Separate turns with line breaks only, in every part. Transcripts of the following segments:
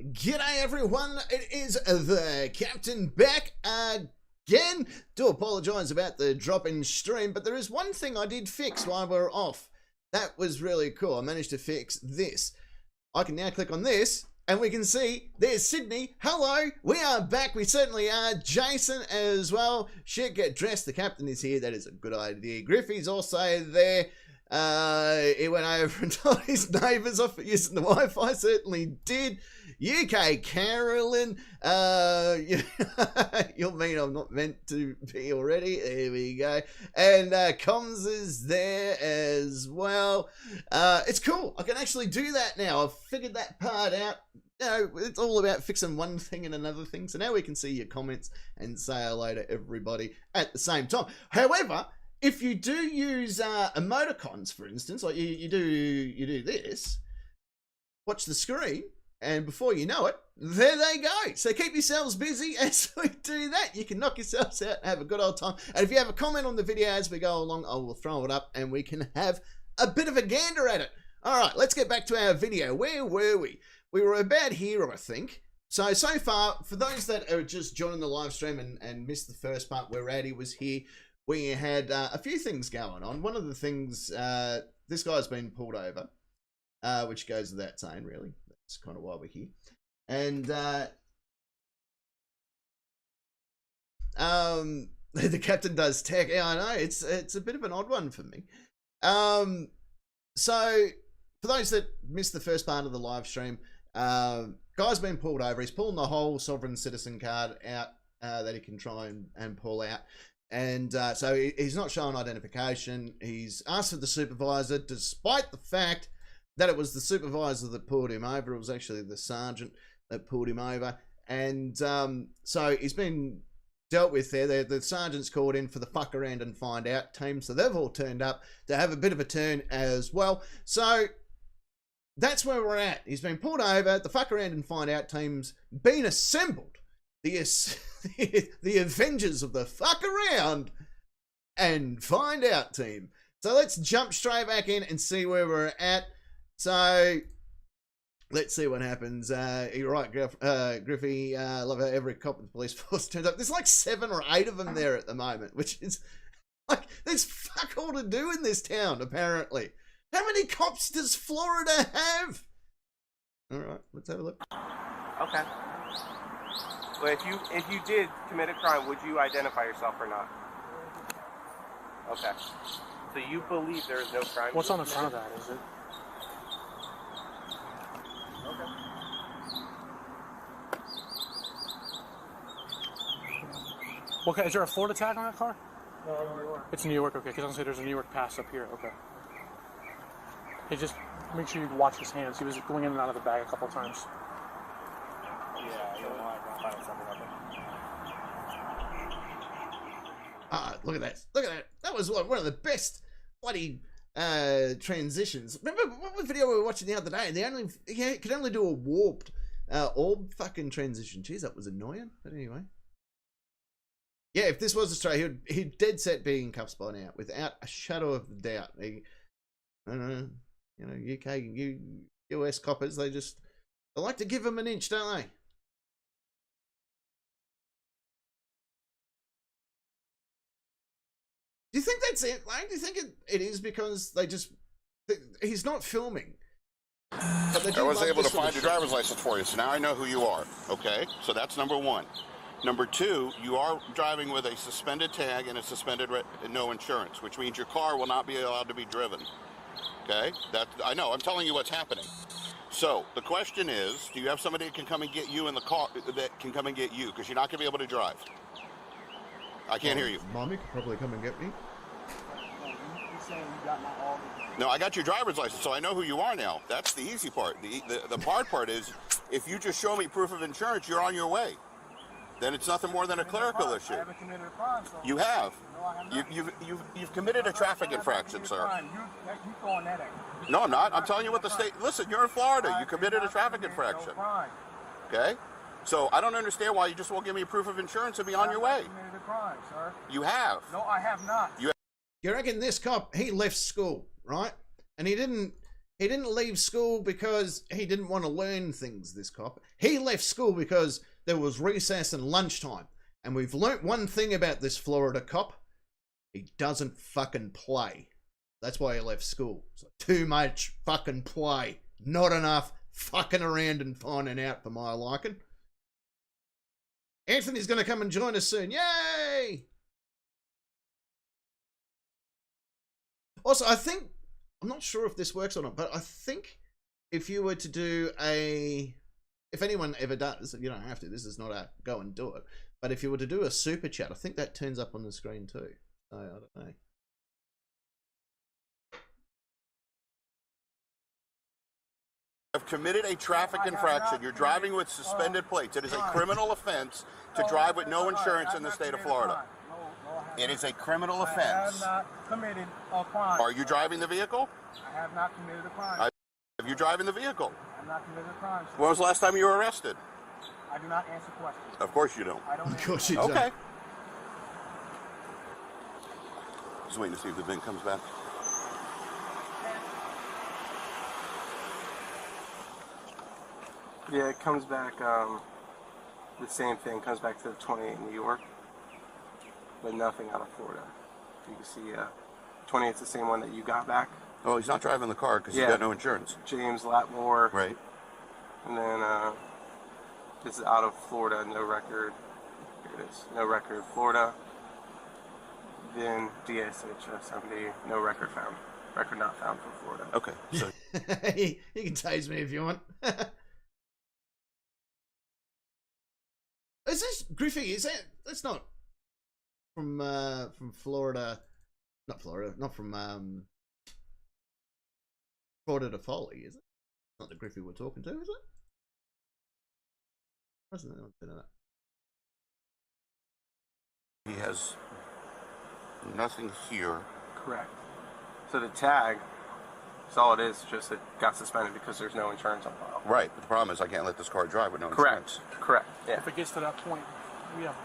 G'day everyone, it is the Captain back again. Do apologise about the drop in stream, but there is one thing I did fix while we were off. That was really cool. I managed to fix this. I can now click on this and we can see there's Sydney. Hello, we are back. We certainly are. Jason as well. Shit, get dressed. The Captain is here. That is a good idea. Griffey's also there. He went over and told his neighbours off for using the Wi-Fi. Certainly did. UK Carolyn, you'll mean I'm not meant to be already. There we go. And Comms is there as well. It's cool. I can actually do that now. I've figured that part out. You know, it's all about fixing one thing and another thing. So now we can see your comments and say hello to everybody at the same time. However, if you do use emoticons, for instance, like you do this, watch the screen, and before you know it, there they go. So keep yourselves busy as we do that. You can knock yourselves out and have a good old time. And if you have a comment on the video as we go along, I will throw it up and we can have a bit of a gander at it. All right, let's get back to our video. Where were we? We were about here, I think. So far, for those that are just joining the live stream and missed the first part where Addy was here, we had a few things going on. One of the things, this guy's been pulled over, which goes without saying, really. That's kind of why we're here. And the Captain does tech. Yeah, I know. It's a bit of an odd one for me. So for those that missed the first part of the live stream, guy's been pulled over. He's pulling the whole sovereign citizen card out that he can try and pull out. And so he's not showing identification. He's asked for the supervisor, despite the fact that it was the supervisor that pulled him over. It was actually the sergeant that pulled him over. And so he's been dealt with there. The sergeant's called in for the fuck around and find out team. So they've all turned up to have a bit of a turn as well. So that's where we're at. He's been pulled over. The fuck around and find out team's been assembled. The Avengers of the fuck around and find out team. So let's jump straight back in and see where we're at. So let's see what happens. You're right, Griffey. Love how every cop in the police force turns up. There's like 7 or 8 of them there at the moment, which is like, there's fuck all to do in this town, apparently. How many cops does Florida have? All right, let's have a look.
Okay. Well, if you did commit a crime, would you identify yourself or not? Okay. So you believe there is no crime?
What's on the front of that, is it? Okay, is there a Florida tag on that car?
No, New York.
It's New York, okay, because I'm saying there's a New York pass up here, okay. Hey, just make sure you watch his hands. He was going in and out of the bag a couple of times.
Yeah, you don't want to find something like that.
Ah, look at that. Look at that. That was one of the best bloody transitions. Remember what video we were watching the other day? They could only do a warped orb fucking transition. Jeez, that was annoying. But anyway. Yeah, if this was Australia, he'd dead set be in cuffs by now, without a shadow of doubt. I don't know, you know, UK, US coppers, they like to give them an inch, don't they? Do you think that's it? Like, do you think it is because he's not filming?
But I was able to find your driver's license for you, so now I know who you are. Okay, so that's number 1. Number 2, you are driving with a suspended tag and a suspended no insurance, which means your car will not be allowed to be driven. Okay, I know. I'm telling you what's happening. So the question is, do you have somebody that can come and get you in the car? That can come and get you, because you're not going to be able to drive. I can't hear you.
Mommy could probably come and get me.
No, I got your driver's license, so I know who you are now. That's the easy part. The hard part is, if you just show me proof of insurance, you're on your way. Then it's nothing more than a clerical issue.
I haven't committed a crime, so...
You have.
No, I have not.
You've committed a traffic infraction, sir.
You throwing that at me.
No, I'm not. I'm telling you what the state... Listen, you're in Florida. You committed a traffic infraction. Okay? So I don't understand why you just won't give me proof of insurance and be on your way.
You committed a crime, sir.
You have.
No, I have not.
You reckon this cop, he left school, right? And he didn't He didn't leave school because he didn't want to learn things, this cop. He left school because there was recess and lunchtime. And we've learnt one thing about this Florida cop. He doesn't fucking play. That's why he left school. So too much fucking play. Not enough fucking around and finding out for my liking. Anthony's going to come and join us soon. Yay! Also, I think, I'm not sure if this works or not, but I think if you were to do if anyone ever does, you don't have to, this is not a go and do it, but if you were to do a super chat, I think that turns up on the screen too. So, I don't know.
Have committed a traffic infraction. You're driving with suspended plates. It is a criminal offense to drive with no insurance in the state of Florida. It is a criminal offense.
I have not committed a crime.
Are you driving the vehicle?
I have not committed a crime.
Have you driving the vehicle?
I have not committed a crime.
When was the last time you were arrested?
I do not answer questions.
Of course you don't.
I don't
Of course you don't.
Okay. Just waiting to see if the VIN comes back.
Yeah, it comes back, the same thing, comes back to the 28 in New York, but nothing out of Florida. You can see 28's the same one that you got back.
Oh, he's not driving the car because he's got no insurance.
James Latmore.
Right.
And then this is out of Florida, no record. Here it is, no record, Florida. Then DSHS MD, no record found. Record not found for Florida.
Okay. So
you can tase me if you want. Is this Griffey? Is that's not from Florida? Not Florida. Not from Florida to Foley, is it? Not the Griffey we're talking to, is it? Wasn't that?
he has nothing here.
Correct. So the tag, that's all it is, just it got suspended because there's no insurance on file.
Right, but the problem is I can't let this car drive with no insurance.
Correct. Yeah.
If it gets to that point, we have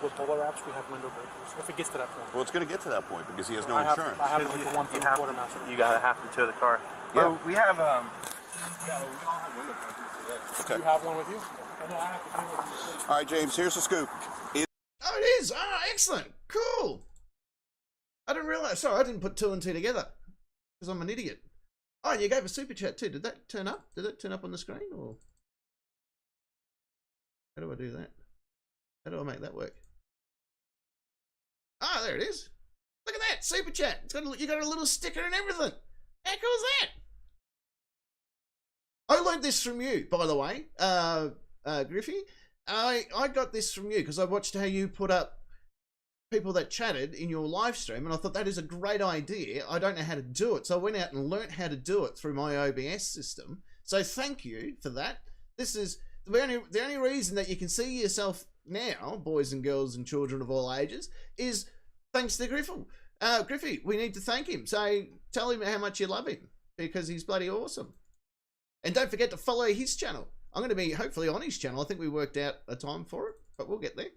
with bowler apps, we have window breakers. If it gets to that point.
Well, it's going to get to that point because he has no
I
insurance.
I have like the one from the quartermaster.
You gotta have to tow the car.
Yeah.
Well, we have
Do
Okay.
you have one with you? No, I have to bring one with you.
All right, James, here's the scoop.
Oh, it is. Oh, excellent. Cool. I didn't realize. Sorry, I didn't put two and two together because I'm an idiot. Oh, you gave a super chat too. Did that turn up? Did it turn up on the screen or how do I do that? How do I make that work? Ah, there it is. Look at that super chat. It's got you got a little sticker and everything. How cool is that? I learned this from you, by the way, Griffey. I got this from you because I watched how you put up people that chatted in your live stream, and I thought that is a great idea. I don't know how to do it, so I went out and learnt how to do it through my OBS system. So thank you for that. This is the only reason that you can see yourself now, boys and girls and children of all ages, is thanks to Griffey. Griffey, we need to thank him. So tell him how much you love him because he's bloody awesome. And don't forget to follow his channel. I'm going to be hopefully on his channel. I think we worked out a time for it, but we'll get there.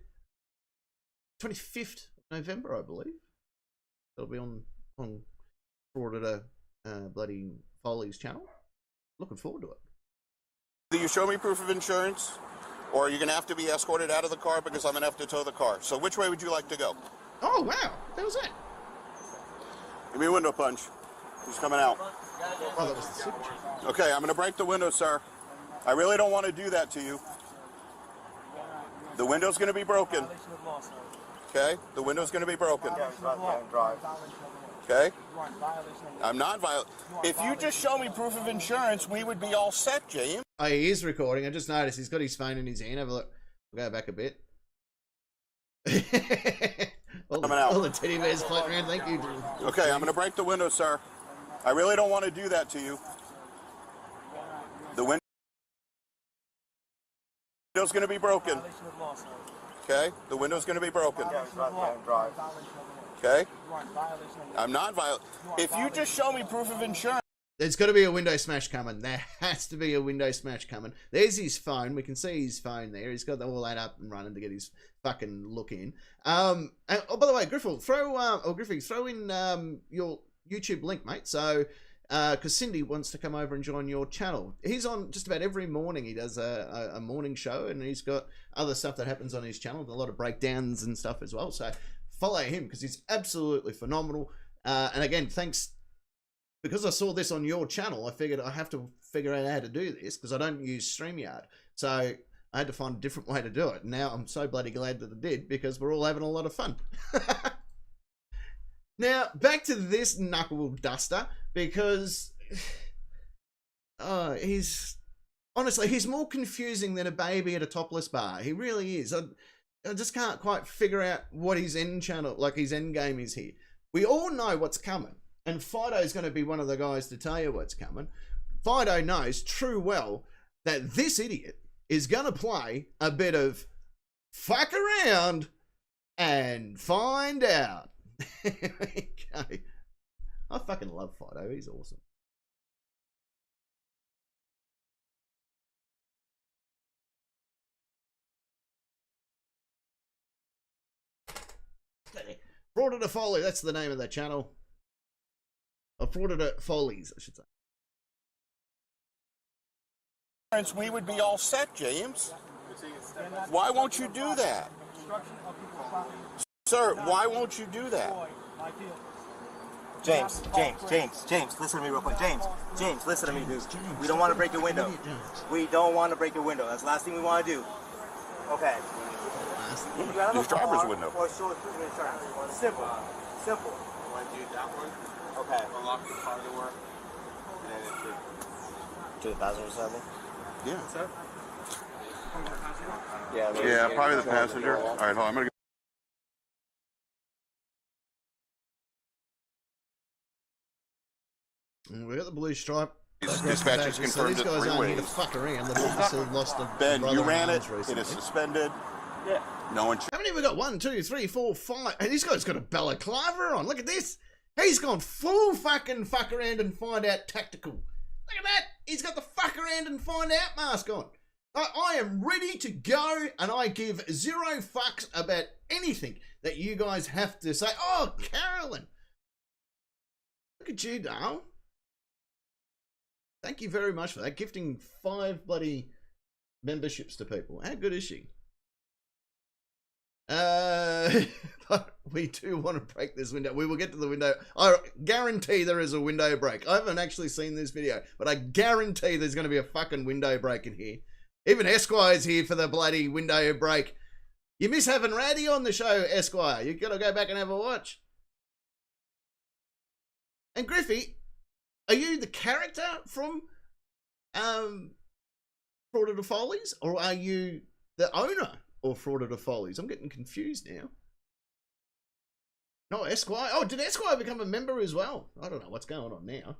25th of November, I believe. It'll be on Florida bloody Foley's channel. Looking forward to it.
Either you show me proof of insurance, or you're going to have to be escorted out of the car because I'm going to have to tow the car. So which way would you like to go?
Oh, wow. That was it.
Give me a window punch. He's coming out.
Oh, that was the super chat.
Okay, I'm going to break the window, sir. I really don't want to do that to you. The window's going to be broken. Okay? The window's going to be broken. Okay? I'm not violent. If you just show me proof of insurance, we would be all set, James.
Oh, he is recording. I just noticed he's got his phone in his hand. Have a look. We'll go back a bit. all the teddy bears floating around. Thank you.
Okay, I'm going to break the window, sir. I really don't want to do that to you. The window's going to be broken. Okay? The window's going to be broken. Okay? I'm not violent. If you just show me proof of insurance.
There's got to be a window smash coming. There has to be a window smash coming. There's his phone. We can see his phone there. He's got all that up and running to get his fucking look in. And, oh, by the way, Griffey, throw in your YouTube link, mate. So because Cindy wants to come over and join your channel. He's on just about every morning. He does a morning show, and he's got other stuff that happens on his channel, a lot of breakdowns and stuff as well. So follow him because he's absolutely phenomenal. And again, thanks, because I saw this on your channel, I figured I have to figure out how to do this because I don't use StreamYard. So I had to find a different way to do it. Now I'm so bloody glad that I did because we're all having a lot of fun. Now, back to this knuckle duster, because he's more confusing than a baby at a topless bar. He really is. I just can't quite figure out what his end game is here. We all know what's coming, and Fido's going to be one of the guys to tell you what's coming. Fido knows true well that this idiot is going to play a bit of fuck around and find out. Okay. I fucking love Fido. He's awesome. Frauded Foley, that's the name of the channel. Or Frauded Follies, I should say.
We would be all set, James. Why won't you do that? Sir, why won't you do that?
James, listen to me real quick. James, listen to me, dude. We don't want to break your window. We don't want to break your window. That's the last thing we want to do. Okay.
His driver's window.
Simple.
Want to do that one?
Okay.
Unlock the car door. And then it should...
To the passenger side?
Yeah.
Yeah,
probably the passenger. All right, hold on. I'm gonna.
We got the blue stripe.
Dispatchers confirmed
these
it
guys
3
aren't here to
ways.
fuck around. They've obviously lost a
Ben,
brother
you
and
ran it.
arms recently.
It is suspended.
Yeah.
No one.
How many we got? 1, 2, 3, 4, 5. And this guy's got a balaclava on. Look at this. He's gone full fucking fuck around and find out tactical. Look at that. He's got the fuck around and find out mask on. I am ready to go, and I give 0 fucks about anything that you guys have to say. Oh, Carolyn. Look at you, Dale. Thank you very much for that. Gifting 5 bloody memberships to people. How good is she? But we do want to break this window. We will get to the window. I guarantee there is a window break. I haven't actually seen this video, but I guarantee there's going to be a fucking window break in here. Even Esquire's here for the bloody window break. You miss having Raddy on the show, Esquire. You've got to go back and have a watch. And Griffey, are you the character from Frauded Follies, or are you the owner of Frauded Follies? I'm getting confused now. No, Esquire. Oh, did Esquire become a member as well? I don't know what's going on now.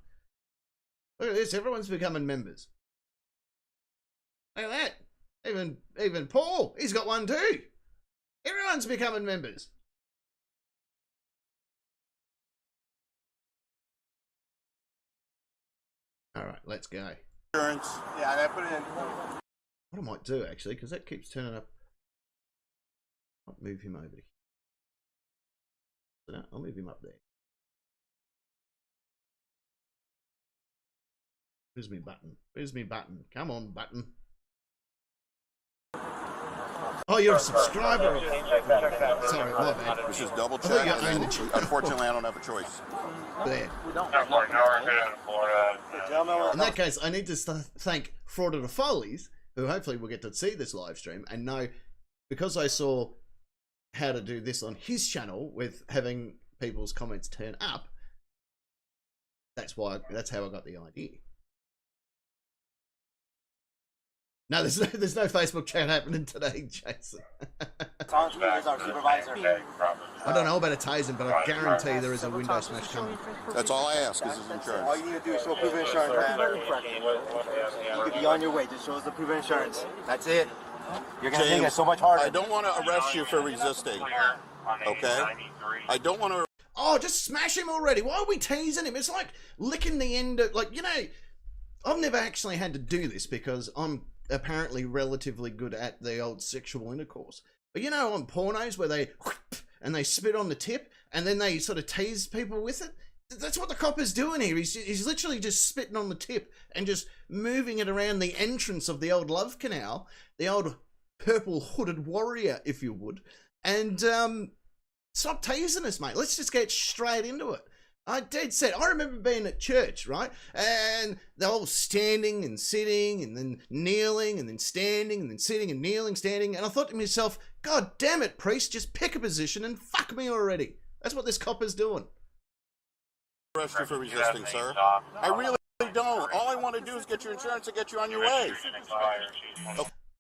Look at this. Everyone's becoming members. Look at that. Even Paul, he's got one too. Everyone's becoming members. All right, let's go.
Insurance.
Yeah, I gotta put it in.
What I might do actually, because that keeps turning up. I'll move him over here. I'll move him up there. Where's me button? Where's me button? Come on, button. Oh, you're a subscriber. Sorry, my bad.
This is double
I thought
check.
you owned the channel.
Unfortunately, I don't have a choice.
There. In that case, I need to thank Frauded Follies, who hopefully will get to see this live stream and know, because I saw how to do this on his channel with having people's comments turn up. That's how I got the idea. No, there's no Facebook chat happening today, Jason.
Our supervisor.
I don't know about a tasing, but I guarantee there is a window smash coming.
That's all I ask is his insurance.
All you need to do is show proof of insurance, man. You could be on your way. Just show us the proof of insurance. That's it. You're going to make it so much harder.
I don't want to arrest you for resisting. Okay? I don't want to.
Oh, just smash him already. Why are we teasing him? It's like licking the end of, like, you know, I've never actually had to do this because I'm apparently relatively good at the old sexual intercourse. But you know on pornos where they and they spit on the tip and then they sort of tease people with it? That's what the cop is doing here. He's literally just spitting on the tip and just moving it around the entrance of the old love canal, the old purple hooded warrior, if you would. And stop teasing us, mate. Let's just get straight into it. I dead set. I remember being at church, right? And they're all standing and sitting and then kneeling and then standing and then sitting and kneeling, standing. And I thought to myself, God damn it, priest, just pick a position and fuck me already. That's what this cop is doing.
Arrest you for resisting, sir. I really don't. All I want to do is get your insurance and get you on your way.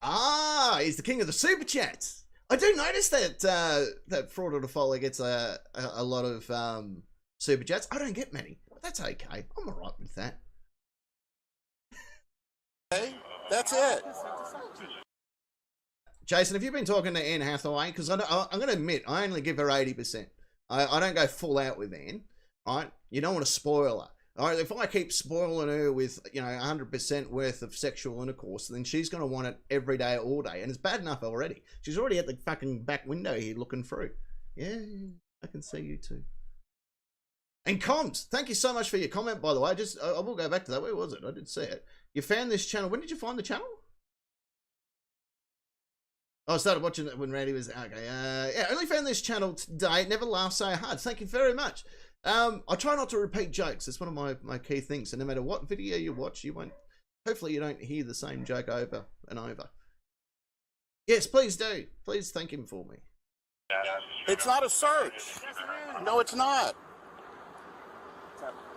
Ah, he's the king of the super chats. I do notice that that Fraud or Follow gets a lot of super chats. I don't get many, but that's okay. I'm alright with that.
Okay, that's it.
Jason, have you been talking to Anne Hathaway? Because I'm going to admit, I only give her 80%. I don't go full out with Anne. Right? You don't want to spoil her. All right? If I keep spoiling her with, 100% worth of sexual intercourse, then she's going to want it every day, all day. And it's bad enough already. She's already at the fucking back window here looking through. Yeah, I can see you too. And Comms, thank you so much for your comment, by the way. I will go back to that. Where was it? I did see it. You found this channel. When did you find the channel? Oh, I started watching it when Randy was... Okay, yeah, I only found this channel today. Never laughed so hard. Thank you very much. I try not to repeat jokes. It's one of my key things. So no matter what video you watch, you won't... Hopefully you don't hear the same joke over and over. Yes, please do. Please thank him for me.
It's not a search. No, it's not.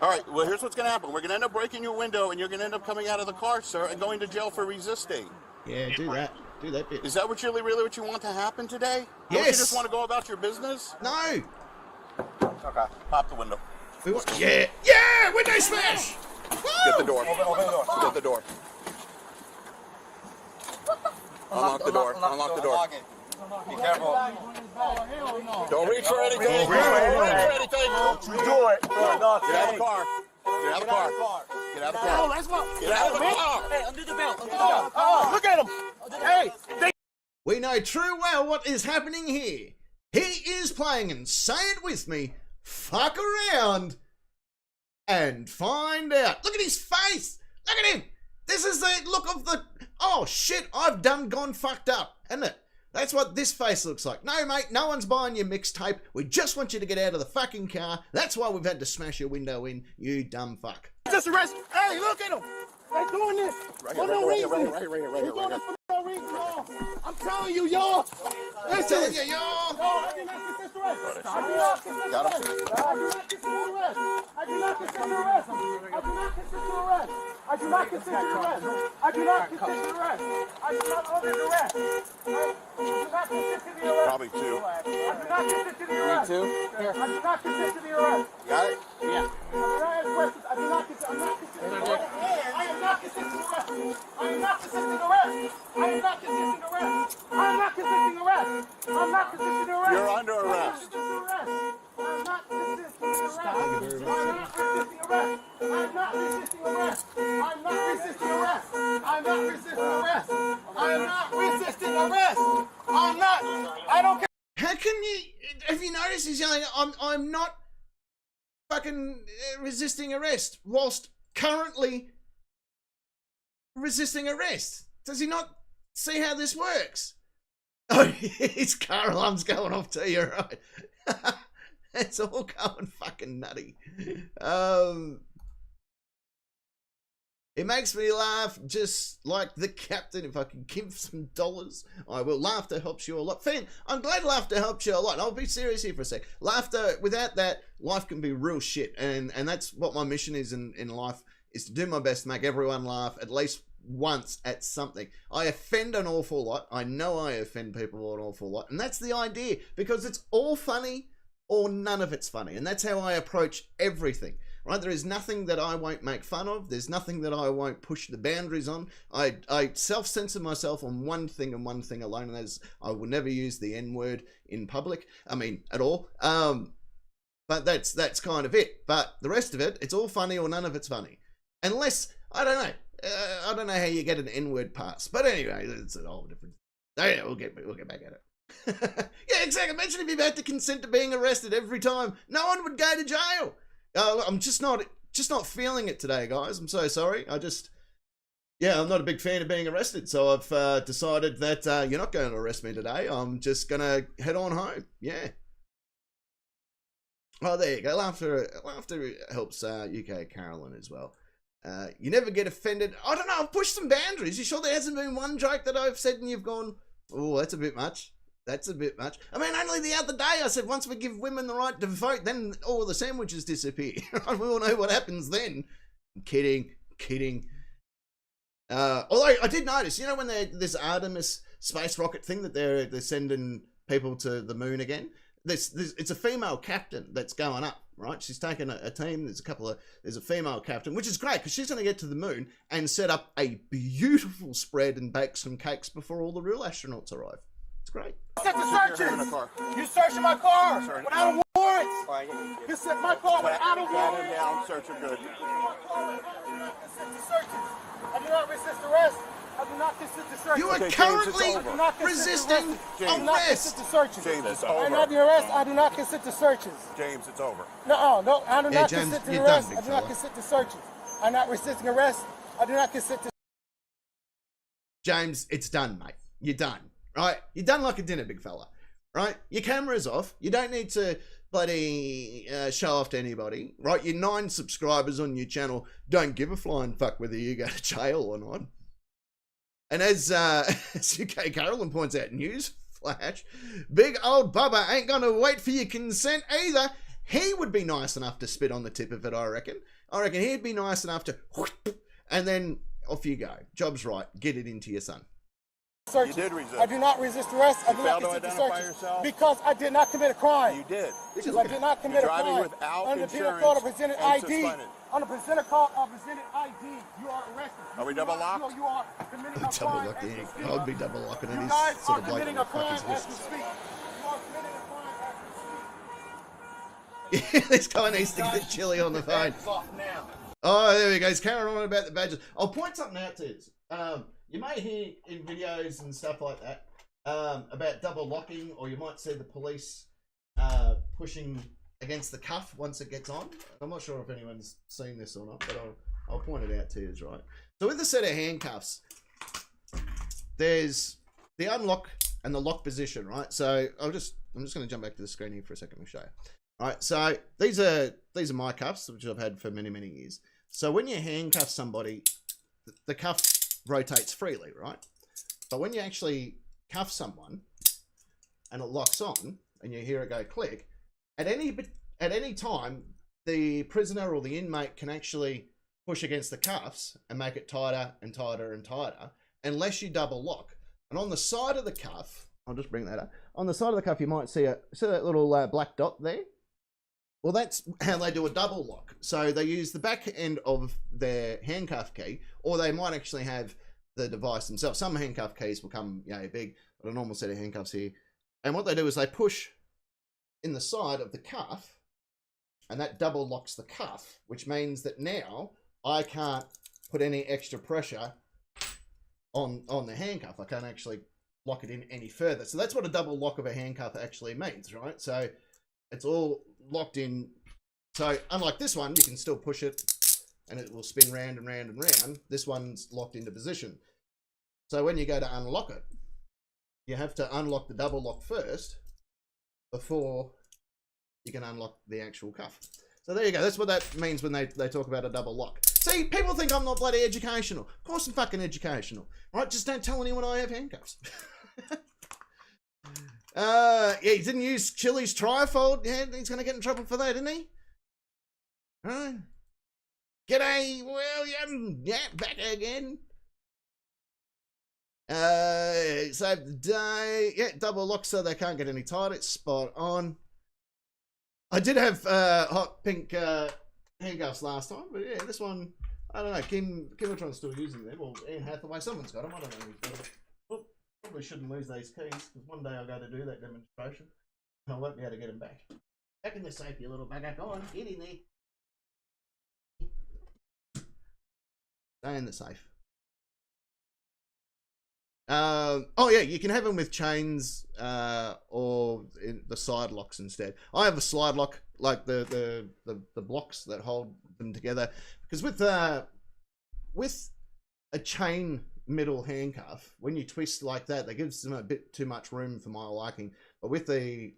All right, well, here's what's going to happen. We're going to end up breaking your window, and you're going to end up coming out of the car, sir, and going to jail for resisting.
Yeah, do that. Do that bit.
Is that what really what you want to happen today?
Yes.
Don't you just want to go about your business?
No.
Okay, pop the window.
Yeah, window smash!
Get the door. Get the door. Unlock the door. Unlock the door.
Be careful.
Don't reach for anything. Don't reach for anything.
You do it.
Get out of the car. Get out of the car. Get out of the car.
Let's go.
Get out of the car.
Hey, undo the belt. Undo the belt. Oh, look at him. Hey.
We know true well what is happening here. He is playing, and say it with me, fuck around and find out. Look at his face. Look at him. This is the look of the, oh shit, I've gone fucked up, isn't it? That's what this face looks like. No, mate, no one's buying your mixtape. We just want you to get out of the fucking car. That's why we've had to smash your window in, you dumb fuck.
Just arrest. Hey, look at him. They're doing this for no reason.
Right here.
They're doing this for no reason, y'all. I'm telling you, y'all.
I'm telling you, y'all.
I did not consent to arrest. I did not consent to arrest. I do not consent to arrest. I do not consent to arrest. I do not consent to arrest. I do not consent to arrest. I do not order the arrest. I do not consent to the arrest.
Probably two.
I do not consent to the arrest.
Me too. Here.
I do not consent to the arrest.
Got it?
Yeah.
I do not consent. I'm not consenting to arrest. I am not consenting to arrest. I am not consenting to arrest. I am not consenting to arrest. I am not consenting to arrest. I'm not consenting to arrest.
You're under arrest.
I'm not resisting arrest. I'm not resisting arrest. I'm not resisting arrest. I'm not resisting arrest. I'm not resisting arrest. I'm not resisting arrest. I'm not. I don't care.
How can you, have you noticed he's yelling, I'm not fucking resisting arrest whilst currently resisting arrest? Does he not see how this works? Oh, his car alarm's going off too, you're right. It's all going fucking nutty. It makes me laugh just like the captain. If I can give some dollars, I will. Laughter helps you a lot. Fan, I'm glad laughter helps you a lot. I'll be serious here for a sec. Laughter, without that, life can be real shit. And that's what my mission is in life, is to do my best to make everyone laugh at least once at something. I offend an awful lot. I know I offend people an awful lot. And that's the idea, because it's all funny or none of it's funny. And that's how I approach everything. Right? There is nothing that I won't make fun of. There's nothing that I won't push the boundaries on. I self-censor myself on one thing and one thing alone, and that is I will never use the N-word in public. I mean, at all. But that's kind of it. But the rest of it, it's all funny or none of it's funny. Unless, I don't know. I don't know how you get an N-word pass. But anyway, it's a whole different... Oh yeah, we'll get back at it. Yeah, exactly. Imagine if you had to consent to being arrested every time. No one would go to jail. I'm just not feeling it today, guys. I'm so sorry. Yeah, I'm not a big fan of being arrested, so I've decided that you're not going to arrest me today. I'm just going to head on home. Yeah. Oh, there you go. Laughter helps UK Carolyn as well. You never get offended. I don't know. I've pushed some boundaries. You sure there hasn't been one joke that I've said and you've gone, oh, that's a bit much. That's a bit much. I mean, only the other day I said once we give women the right to vote, then all the sandwiches disappear. We all know what happens then. I'm kidding. Although I did notice, you know, when this Artemis space rocket thing that they're sending people to the moon again, it's a female captain that's going up, right? She's taken a team. There's a female captain, which is great because she's going to get to the moon and set up a beautiful spread and bake some cakes before all the real astronauts arrive. It's great.
Set the searches. You searching my car without a warrant. You set my car without a warrant.
Down, search her good.
I do not resist arrest. I do not consent to search.
You are currently resisting arrest.
James, it's over. I'm not the arrest. I do not consent to searches.
James, it's over.
No, I do not
James,
consent to
you're
arrest.
done,
I do not consent to searches. I'm not resisting arrest. I do not consent to.
James, it's done, mate. You're done. Right? You're done like a dinner, big fella. Right? Your camera's off. You don't need to bloody show off to anybody. Right? Your 9 subscribers on your channel don't give a flying fuck whether you go to jail or not. And as UK Carolyn points out, news flash, big old Bubba ain't gonna wait for your consent either. He would be nice enough to spit on the tip of it, I reckon. I reckon he'd be nice enough to, and then off you go. Job's right. Get it into your son.
You did resist. I do not resist arrest. I do not consent to searches. Because I did not commit a crime.
You did.
Because I did not commit a crime. Under the penal code of presented ID. On the presented code of presented ID, you are arrested.
Are we double locked?
You are committing a crime.
Double locking. I'd be double locking it.
You
He's
guys
sort
are
of like
committing a crime as we speak. You are committing a crime as we speak.
Yeah, this guy needs to get Chili on the phone. Oh, there we go. He's carrying on about the badges. I'll point something out to you. You may hear in videos and stuff like that about double locking, or you might see the police pushing against the cuff once it gets on. I'm not sure if anyone's seen this or not, but I'll point it out to you, right? So with a set of handcuffs, there's the unlock and the lock position, right? So I'm just going to jump back to the screen here for a second and show you. All right, so these are my cuffs, which I've had for many, many years. So when you handcuff somebody, the cuff rotates freely, right? But when you actually cuff someone and it locks on and you hear it go click, at any time the prisoner or the inmate can actually push against the cuffs and make it tighter and tighter and tighter unless you double lock. And on the side of the cuff, I'll just bring that up. On the side of the cuff you might see that little black dot there. Well, that's how they do a double lock. So they use the back end of their handcuff key, or they might actually have the device themselves. Some handcuff keys will come, big, but a normal set of handcuffs here. And what they do is they push in the side of the cuff, and that double locks the cuff, which means that now I can't put any extra pressure on the handcuff. I can't actually lock it in any further. So that's what a double lock of a handcuff actually means, right? So it's all locked in. So unlike this one, you can still push it and it will spin round and round and round. This one's locked into position. So when you go to unlock it, you have to unlock the double lock first before you can unlock the actual cuff. So there you go. That's what that means when they talk about a double lock. See, people think I'm not bloody educational. Of course I'm fucking educational. Right? Just don't tell anyone I have handcuffs. Yeah, he didn't use Chili's trifold. Yeah, he's going to get in trouble for that, isn't he? Right. G'day, William. Yeah, back again. Save the day. Yeah, double lock so they can't get any tighter. It's spot on. I did have hot pink handcuffs last time, but yeah, this one, I don't know. Kim Kimotron's still using them, or Anne Hathaway. Someone's got them. I don't know who's got them. Well, probably shouldn't lose these keys, because one day I'll go to do that demonstration, and I won't be able to get them back. Back in the safe, you little bugger. Go on, get in there. Stay in the safe. Oh yeah, you can have them with chains or in the side locks instead. I have a slide lock. like the blocks that hold them together, because with a chain middle handcuff, when you twist like that, that gives them a bit too much room for my liking. But with the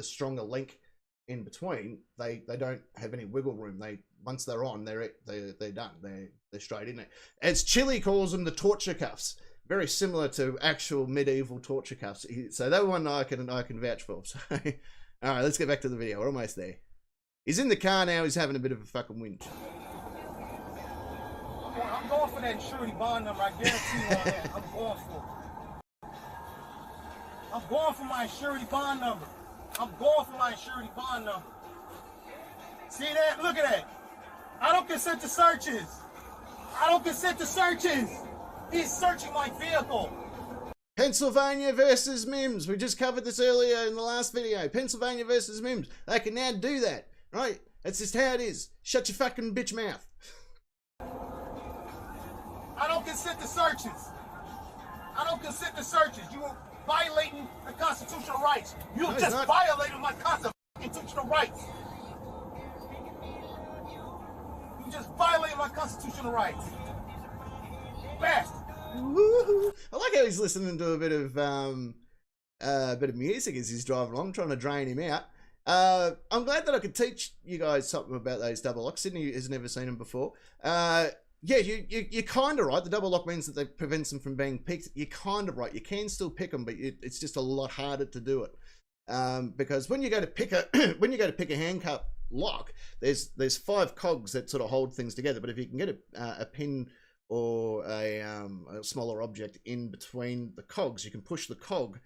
stronger link in between, they don't have any wiggle room. Once they're on, they're done. They're straight in it. As Chili calls them, the torture cuffs, very similar to actual medieval torture cuffs. So that one I can vouch for. So, all right, let's get back to the video. We're almost there. He's in the car now. He's having a bit of a fucking whinge.
I'm going for that surety bond number. I guarantee you on that. I'm going for it. I'm going for my surety bond number. I'm going for my surety bond number. See that? Look at that. I don't consent to searches. I don't consent to searches. He's searching my vehicle.
Pennsylvania versus Mims. We just covered this earlier in the last video. Pennsylvania versus Mims. They can now do that, right? That's just how it is. Shut your fucking bitch mouth.
I don't consent to searches. I don't consent to searches. You are violating the constitutional rights. You
No,
just
not.
violated my constitutional rights. You just violated my constitutional rights. Bastard.
Woo-hoo. I like how he's listening to a bit of music as he's driving along, trying to drain him out. I'm glad that I could teach you guys something about those double locks. Sydney has never seen them before. Yeah, you're kind of right. The double lock means that they prevents them from being picked. You're kind of right. You can still pick them, but it's just a lot harder to do it. Because when you go to pick a handcuff lock, there's 5 cogs that sort of hold things together. But if you can get a pin or a smaller object in between the cogs, you can push the cog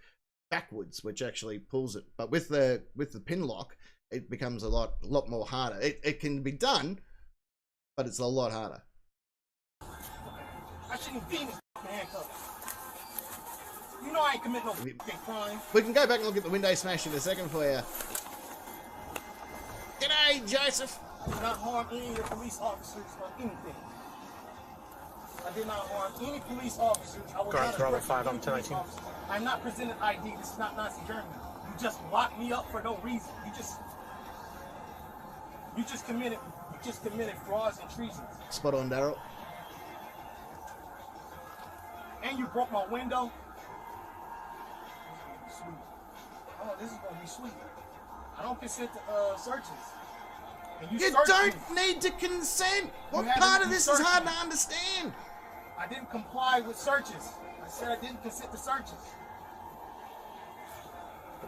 backwards, which actually pulls it. But with the pin lock, it becomes a lot more harder. It can be done, but it's a lot harder.
I shouldn't be in this handcuffs. You know I ain't committing no crime.
We can go back and look at the window smash in a second for you. G'day, Joseph.
I did not harm any of the police officers or anything. I did not harm any police officers. I was
Guards
not
are all
a
5 on
police
1019.
officer. I'm not presenting ID. This is not Nazi Germany. You just locked me up for no reason. You just committed frauds and treason.
Spot on, Daryl.
And you broke my window. Sweet. Oh, this is gonna be sweet. I don't consent to searches. And
You
searched
don't
me.
need to consent. What
haven't
part of this is
searched
hard
me.
to understand?
I didn't comply with searches. I said I didn't consent to searches.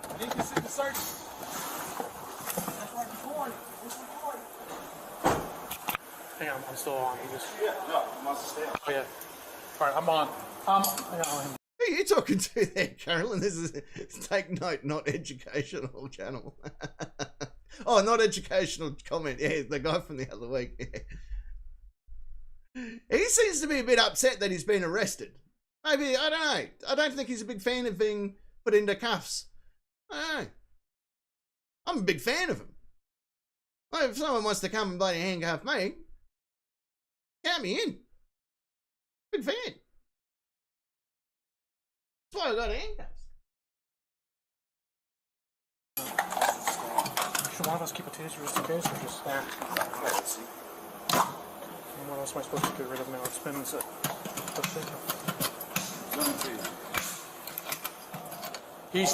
I didn't consent to searches. That's why I'm recording. It's recording.
Hang on, I'm still on.
Yeah, no, you must stay on.
Oh yeah. All right, I'm on. Hang on.
Who are you talking to there, Carolyn? This is Take Note, not educational channel. Oh, not educational comment. Yeah, the guy from the other week. Yeah. He seems to be a bit upset that he's been arrested. Maybe, I don't know. I don't think he's a big fan of being put into cuffs. I don't know. I'm a big fan of him. Well, if someone wants to come and bloody handcuff me, count me in. Big fan. That's why I got handcuffs.
Should one of us keep a taser just in case, or just what else am I supposed to get rid of now? It spins it. He's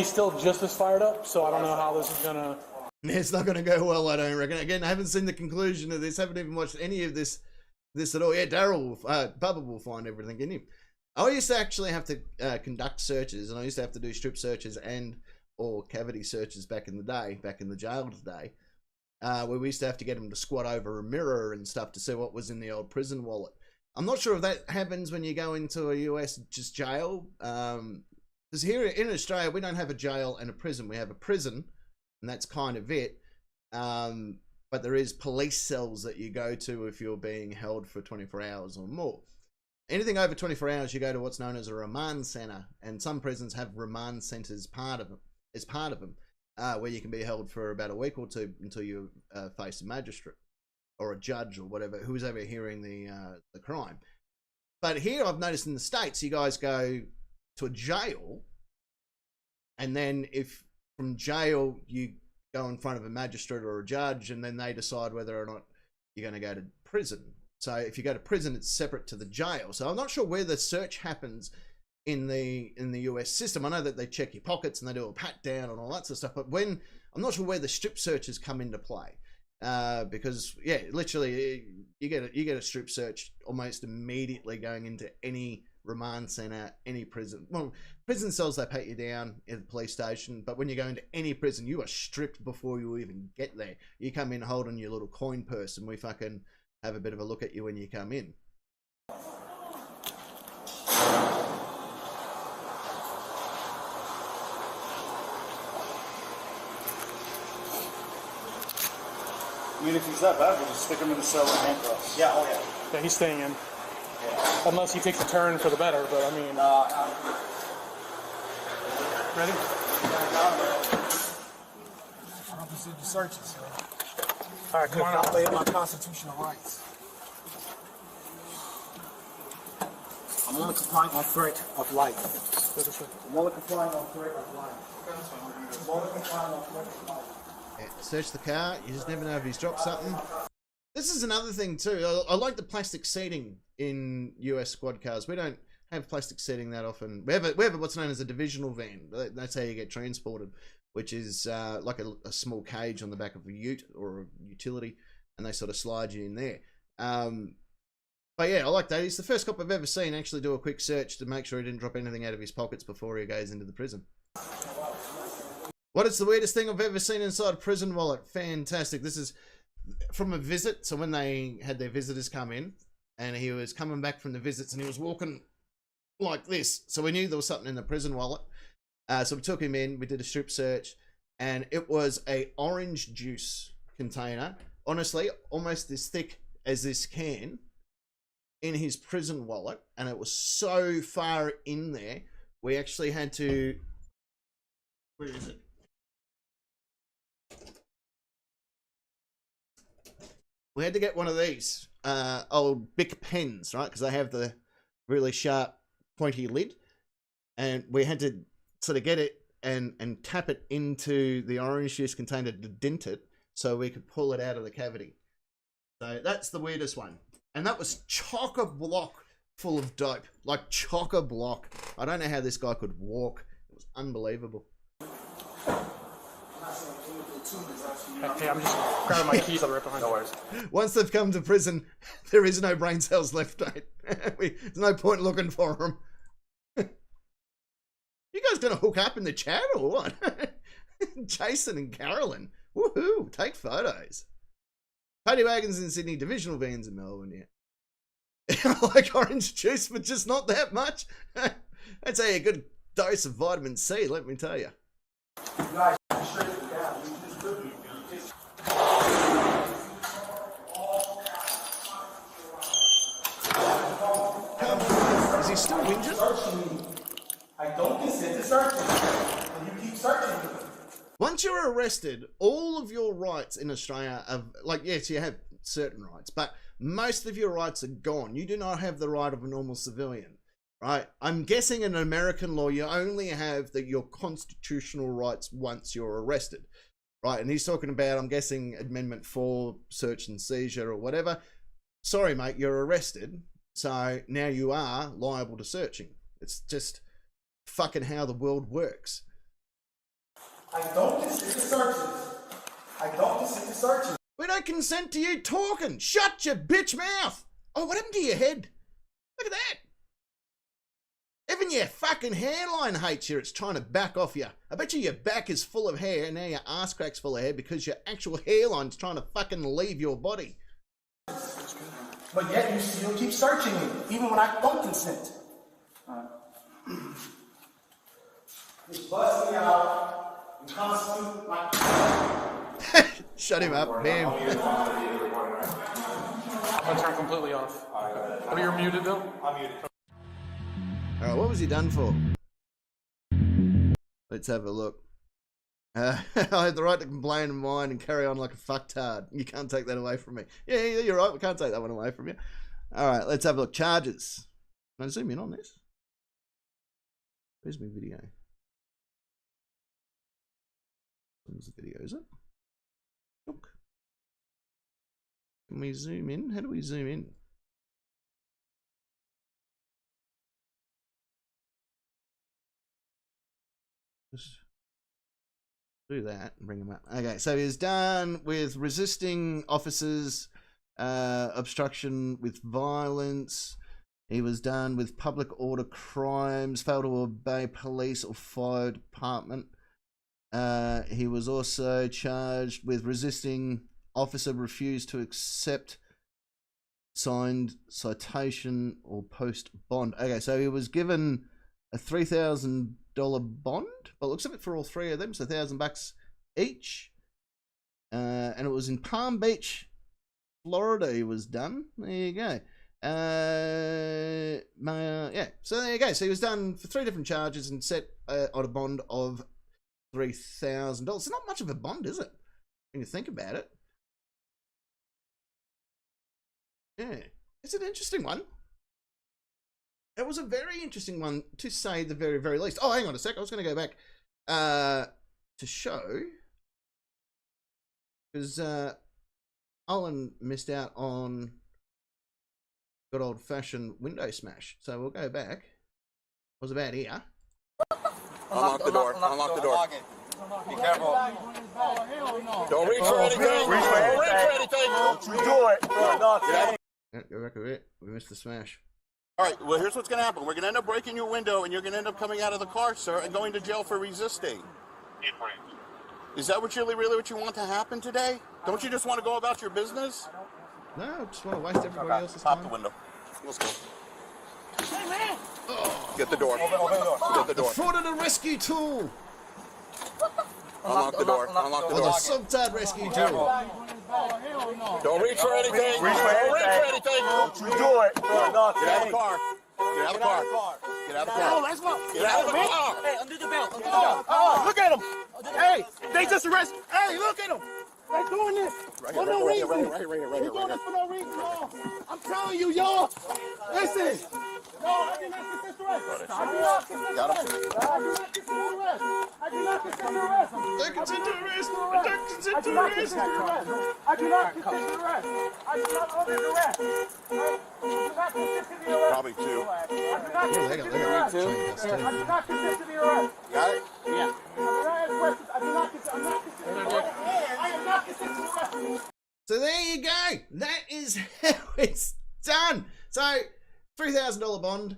still just as fired up, so I don't know how this is gonna.
It's not going to go well, I don't reckon. Again, I haven't seen the conclusion of this. Haven't even watched any of this at all. Yeah, Daryl, Bubba will find everything in him. I used to actually have to conduct searches, and I used to have to do strip searches or cavity searches back in the day, back in the jail today, where we used to have to get them to squat over a mirror and stuff to see what was in the old prison wallet. I'm not sure if that happens when you go into a US just jail, because here in Australia we don't have a jail and a prison. We have a prison, and that's kind of it. But there is police cells that you go to if you're being held for 24 hours or more. Anything over 24 hours, you go to what's known as a remand center, and some prisons have remand centers as part of them, where you can be held for about a week or two until you face a magistrate or a judge or whatever who's over hearing the crime. But here, I've noticed in the States, you guys go to a jail, and then if from jail you go in front of a magistrate or a judge, and then they decide whether or not you're going to go to prison. So if you go to prison, it's separate to the jail. So I'm not sure where the search happens in the US system. I know that they check your pockets and they do a pat down and all that sort of stuff, but I'm not sure where the strip searches come into play. Because yeah, literally you get a strip search almost immediately going into any remand center, any prison. Well, prison cells, they pat you down at the police station, but when you go into any prison, you are stripped before you even get there. You come in holding your little coin purse, and we fucking have a bit of a look at you when you come in.
I mean, if he's that bad, we'll just stick him in the cell with handcuffs.
Yeah, oh yeah.
Yeah, he's staying in.
Yeah.
Unless he takes a turn for the better, but I mean... Ready?
I don't proceed to searches.
All right, come on out.
Lay my constitutional rights. I'm only complying on threat of life. I'm only complying on threat of life. I'm only complying on threat of life.
Yeah, search the car. You just never know if he's dropped something. This is another thing too. I like the plastic seating in US squad cars. We don't have plastic seating that often. We have what's known as a divisional van. That's how you get transported, which is like a small cage on the back of a ute or a utility, and they sort of slide you in there. But yeah, I like that. He's the first cop I've ever seen actually do a quick search to make sure he didn't drop anything out of his pockets before he goes into the prison. What is the weirdest thing I've ever seen inside a prison wallet? Fantastic. This is from a visit. So when they had their visitors come in, and he was coming back from the visits, and he was walking like this. So we knew there was something in the prison wallet. So we took him in, we did a strip search, and it was a orange juice container. Honestly, almost as thick as this can in his prison wallet. And it was so far in there, we actually had to... Where is it? We had to get one of these old Bic pens, right? Because they have the really sharp, pointy lid. And we had to sort of get it and tap it into the orange juice container to dent it so we could pull it out of the cavity. So that's the weirdest one. And that was chock-a-block full of dope. Like chock-a-block. I don't know how this guy could walk. It was unbelievable.
Hey, I'm just grabbing my keys. I'll be right behind.
No worries.
Once they've come to prison, there is no brain cells left, mate. There's no point looking for them. You guys gonna hook up in the chat or what? Jason and Carolyn. Woohoo! Take photos. Paddy wagons in Sydney, divisional vans in Melbourne, yeah. I like orange juice, but just not that much. That's a good dose of vitamin C, let me tell you.
Guys, straight it down.
Is he still injured?
I don't consent to searching. And you keep searching me.
Once you're arrested, all of your rights in Australia are, like, yes, you have certain rights, but most of your rights are gone. You do not have the right of a normal civilian, right? I'm guessing in American law, you only have your constitutional rights once you're arrested, right? And he's talking about, I'm guessing, Amendment 4, search and seizure or whatever. Sorry, mate, you're arrested, so now you are liable to searching. It's just fucking how the world works.
I don't consent to searches. I don't consent to searches.
We don't consent to you talking. Shut your bitch mouth. Oh, what happened to your head? Look at that. Even your fucking hairline hates you. It's trying to back off you. I bet you your back is full of hair and now your ass crack's full of hair because your actual hairline's trying to fucking leave your body.
But yet you still keep searching me, even when I don't consent. Just bust me out.
Shut him up, bam.
I'll turn completely off. Oh, you're muted though?
I'm muted.
Alright, what was he done for? Let's have a look. I have the right to complain and whine and carry on like a fucktard. You can't take that away from me. Yeah, you're right. We can't take that one away from you. Alright, let's have a look. Charges. Can I zoom in on this? Where's my video? Where's the video, is it? Look. Can we zoom in? How do we zoom in? Just do that and bring him up. Okay, so he's done with resisting officers, obstruction with violence. He was done with public order crimes, failed to obey police or fire department. He was also charged with resisting officer, refused to accept signed citation or post bond. Okay, so he was given a $3,000 bond, but looks of it for all three of them, so $1,000 each. And it was in Palm Beach, Florida. He was done. There you go. Yeah. So there you go. So he was done for 3 different charges and set on a bond of $3,000. It's not much of a bond, is it? When you think about it. Yeah, it's an interesting one. It was a very interesting one, to say the very, very least. Oh, hang on a sec. I was going to go back to show, because Owen missed out on good old-fashioned window smash. So we'll go back. I was about here.
Unlock the door. Unlock the door.
Be careful.
Don't reach for anything. Don't reach for anything.
Don't you do it.
Yeah, go back a bit. We missed the smash.
All right, well, here's what's going to happen. We're going to end up breaking your window, and you're going to end up coming out of the car, sir, and going to jail for resisting. Is that really what you want to happen today? Don't you just want to go about your business?
No, I just want to waste everybody else's
Pop
time.
the window. Let's go.
Hey, man!
Get the door.
Open the door.
Get the door.
Fraud and a rescue tool.
Unlock the door. Unlock the
Or the
door.
subtard rescue tool.
Don't reach for anything. Don't reach for anything.
Don't you do it.
Get out of the car. Get out of the car. Get out of the car.
Let's go.
Get out of the car.
Hey, undo the belt. Undo the belt.
Look at him. Hey, they just arrested. Hey, look at him. They're doing this for no reason.
Right
They're
here.
doing this for no reason, y'all. I'm telling you, y'all. Listen. No, I did not consent to arrest. I do not consent to arrest. I do not consent to arrest. I do not consent to arrest.
Don't consent to arrest. Don't consent
I
to
do not
arrest.
consent to arrest. I do not consent to arrest. I do not order the arrest. I do not consent to the arrest.
Probably 2.
I do not consent to the arrest. I do not consent to the arrest.
Got it?
Yeah. I do not consent. I'm not consenting to arrest. I am not consenting to arrest.
So there you go. That is how it's done. So $3,000 bond.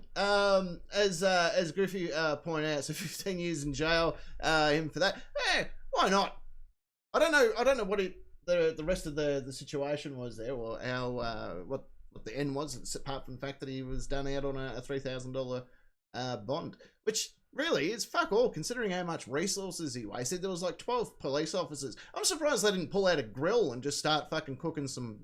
As Griffey pointed out, so 15 years in jail. Him for that. Why not? I don't know what the rest of the situation was there, or how what the end was, apart from the fact that he was done out on a $3,000 bond, which really is fuck all, considering how much resources he wasted. There was like 12 police officers. I'm surprised they didn't pull out a grill and just start fucking cooking some,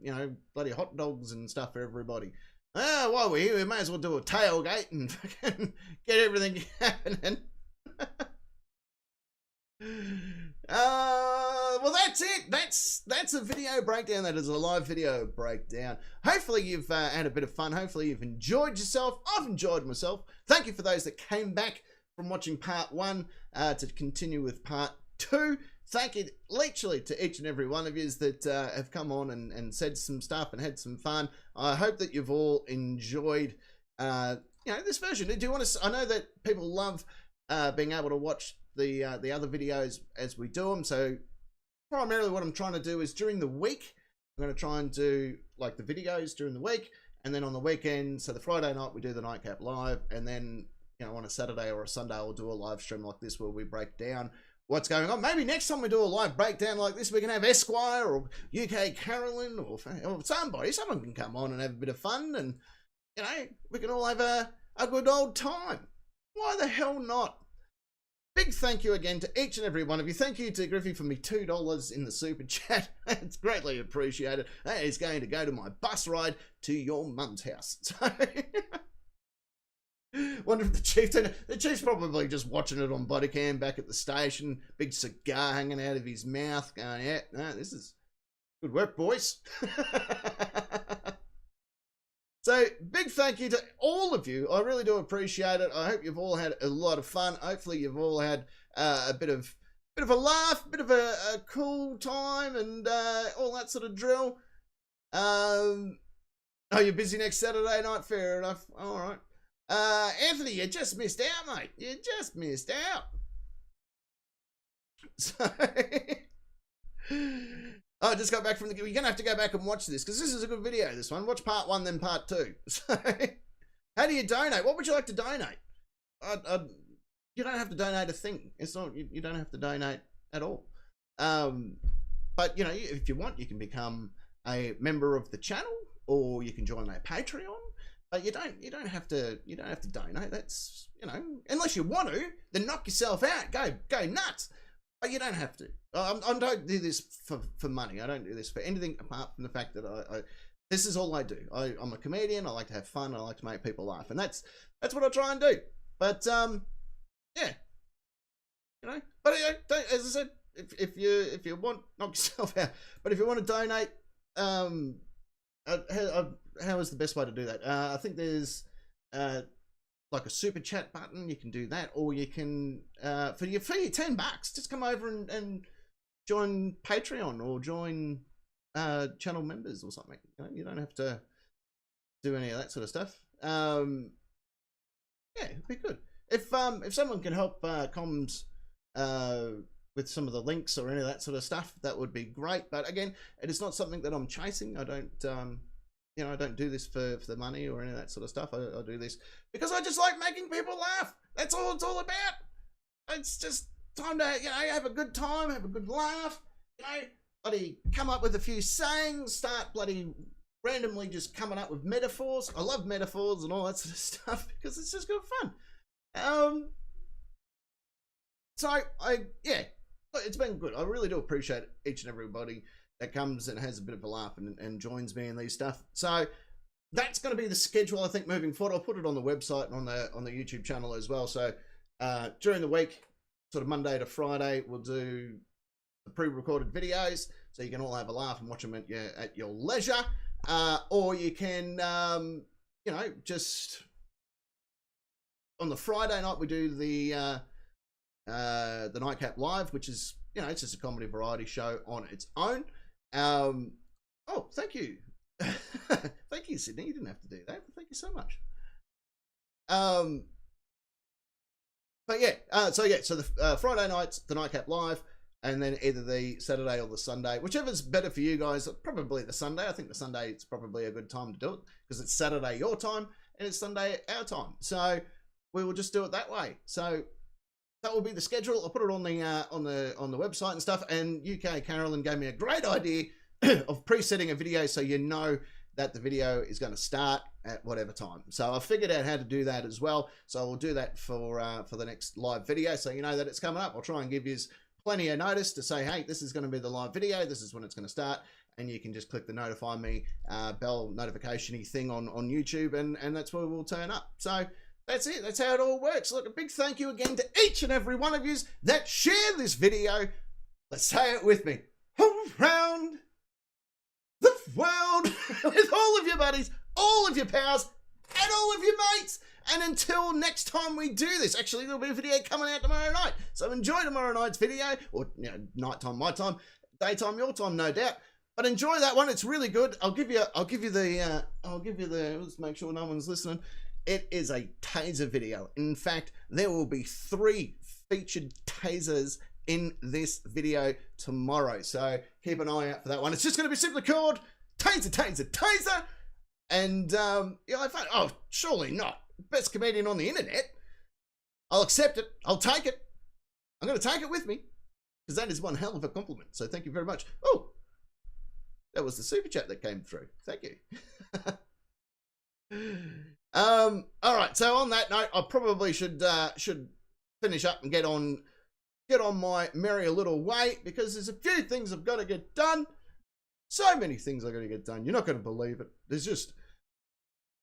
bloody hot dogs and stuff for everybody. While we're here, we may as well do a tailgate and fucking get everything happening. Well, that's it. That's a video breakdown. That is a live video breakdown. Hopefully you've had a bit of fun. Hopefully you've enjoyed yourself. I've enjoyed myself. Thank you for those that came back from watching part 1 to continue with part 2. Thank you literally to each and every one of you that have come on and said some stuff and had some fun. I hope that you've all enjoyed this version. Do you want to? I know that people love being able to watch the other videos as we do them. So primarily what I'm trying to do is during the week, I'm going to try and do like the videos during the week, and then on the weekend, so the Friday night we do the Nightcap live, and then on a Saturday or a Sunday we'll do a live stream like this where we break down what's going on. Maybe next time we do a live breakdown like this, we can have Esquire or UK Carolyn or someone can come on and have a bit of fun, and we can all have a good old time. Why the hell not? Big thank you again to each and every one of you. Thank you to Griffey for me $2 in the super chat. It's greatly appreciated. That is going to go to my bus ride to your mum's house. So wonder if the chief's probably just watching it on body cam back at the station, big cigar hanging out of his mouth, going, yeah, no, this is good work, boys. So, big thank you to all of you. I really do appreciate it. I hope you've all had a lot of fun. Hopefully, you've all had a bit of bit of a laugh, bit of a cool time, and all that sort of drill. Oh, you're busy next Saturday night? Fair enough. All right. Anthony, you just missed out, mate. You just missed out. So, I just got back from the... You're going to have to go back and watch this, because this is a good video, this one. Watch part 1, then part 2. So, how do you donate? What would you like to donate? You don't have to donate a thing. It's not... You don't have to donate at all. But, you know, if you want, you can become a member of the channel, or you can join our Patreon. But you don't have to donate. That's, you know, unless you want to, then knock yourself out. Go nuts. But you don't have to. I don't do this for money. I don't do this for anything apart from the fact that I this is all I do. I'm a comedian. I like to have fun. I like to make people laugh, and that's what I try and do. But yeah, you know. But as I said, if you want, knock yourself out. But if you want to donate, how is the best way to do that? I think there's like a super chat button. You can do that, or you can for your fee, $10, just come over and join Patreon or join channel members or something. You don't have to do any of that sort of stuff. Yeah, it'd be good if someone can help comms with some of the links or any of that sort of stuff. That would be great. But again, it is not something that I'm chasing. I don't you know, I don't do this for the money or any of that sort of stuff. I do this because I just like making people laugh. That's all it's all about. It's just time to, you know, have a good time, have a good laugh, you know, bloody come up with a few sayings, start bloody randomly just coming up with metaphors. I love metaphors and all that sort of stuff because it's just good fun. So yeah, it's been good. I really do appreciate each and everybody that comes and has a bit of a laugh and joins me in these stuff. So that's going to be the schedule, I think, moving forward. I'll put it on the website and on the YouTube channel as well. So during the week, sort of Monday to Friday, we'll do the pre-recorded videos, so you can all have a laugh and watch them at your leisure. Or you can, you know, just on the Friday night we do the Nightcap Live, which is, you know, it's just a comedy variety show on its own. Oh, thank you. Thank you, Sydney. You didn't have to do that. Thank you so much. But yeah, so the Friday nights, the Nightcap Live, and then either the Saturday or the Sunday, whichever's better for you guys. Probably the Sunday. I think the Sunday it's probably a good time to do it because it's Saturday your time and it's Sunday our time. So we will just do it that way. So that will be the schedule. I'll put it on the website and stuff. And UK Carolyn gave me a great idea of presetting a video so you know that the video is going to start at whatever time. So I figured out how to do that as well. So I'll do that for the next live video, so you know that it's coming up. I'll try and give you plenty of notice to say, hey, this is going to be the live video. This is when it's going to start, and you can just click the notify me bell notification-y thing on YouTube, and that's where we'll turn up. So that's it. That's how it all works. Look, a big thank you again to each and every one of you that share this video. Let's say it with me. Around the world with all of your buddies, all of your pals, and all of your mates. And until next time we do this, actually there'll be a video coming out tomorrow night. So enjoy tomorrow night's video, or you know, nighttime my time, daytime your time, no doubt. But enjoy that one. It's really good. I'll give you the. Let's make sure no one's listening. It is a taser video. In fact, there will be 3 featured tasers in this video tomorrow. So keep an eye out for that one. It's just going to be simply called Taser, Taser, Taser. And yeah, I thought, oh, surely not. Best comedian on the internet. I'll accept it. I'll take it. I'm going to take it with me because that is one hell of a compliment. So thank you very much. Oh, that was the super chat that came through. Thank you. All right. So on that note, I probably should finish up and get on my merry little way because there's a few things I've got to get done. So many things I've got to get done. You're not going to believe it. There's just,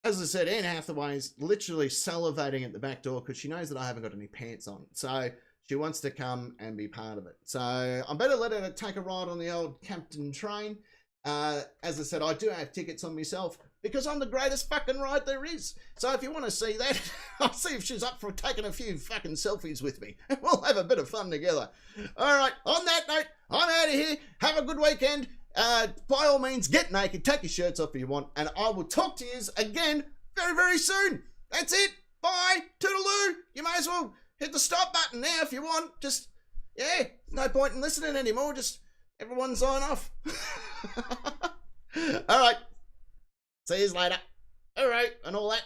as I said, Anne Hathaway is literally salivating at the back door because she knows that I haven't got any pants on. So she wants to come and be part of it. So I better let her take a ride on the old Captain train. As I said, I do have tickets on myself, because I'm the greatest fucking ride there is. So if you want to see that, I'll see if she's up for taking a few fucking selfies with me. We'll have a bit of fun together. All right, on that note, I'm out of here. Have a good weekend. By all means, get naked, take your shirts off if you want, and I will talk to you again very, very soon. That's it. Bye. Toodaloo. You may as well hit the stop button now if you want. Just, yeah, no point in listening anymore. Just everyone sign off. All right. See you later. All right, and all that.